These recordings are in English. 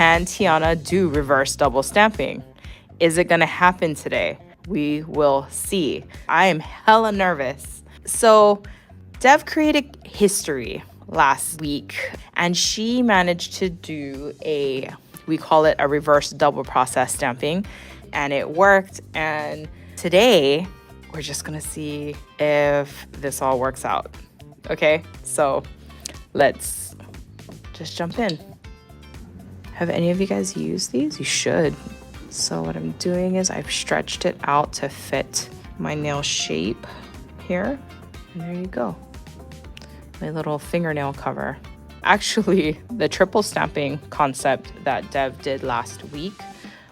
can Tiana do reverse double stamping? Is it gonna happen today? We will see. I am hella nervous. So Dev created history last week and she managed to do we call it a reverse double process stamping, and it worked. And today we're just gonna see if this all works out. Okay, so let's just jump in. Have any of you guys used these? You should. So what I'm doing is I've stretched it out to fit my nail shape here. And there you go. My little fingernail cover. Actually, the triple stamping concept that Dev did last week,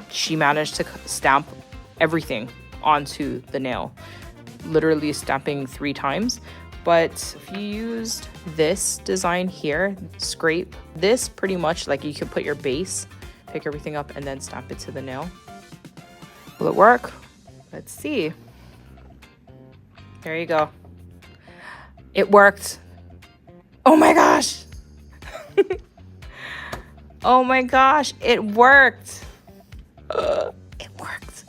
she managed to stamp everything onto the nail, literally stamping 3 times. But if you used this design here, scrape this pretty much like you could put your base, pick everything up and then stamp it to the nail. Will it work? Let's see. There you go. It worked. Oh my gosh. Oh my gosh, it worked. It worked.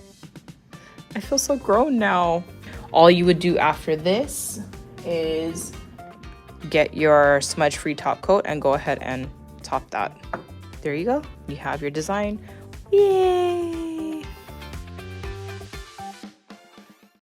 I feel so grown now. All you would do after this is get your smudge-free top coat and go ahead and top that. There you go. You have your design. Yay!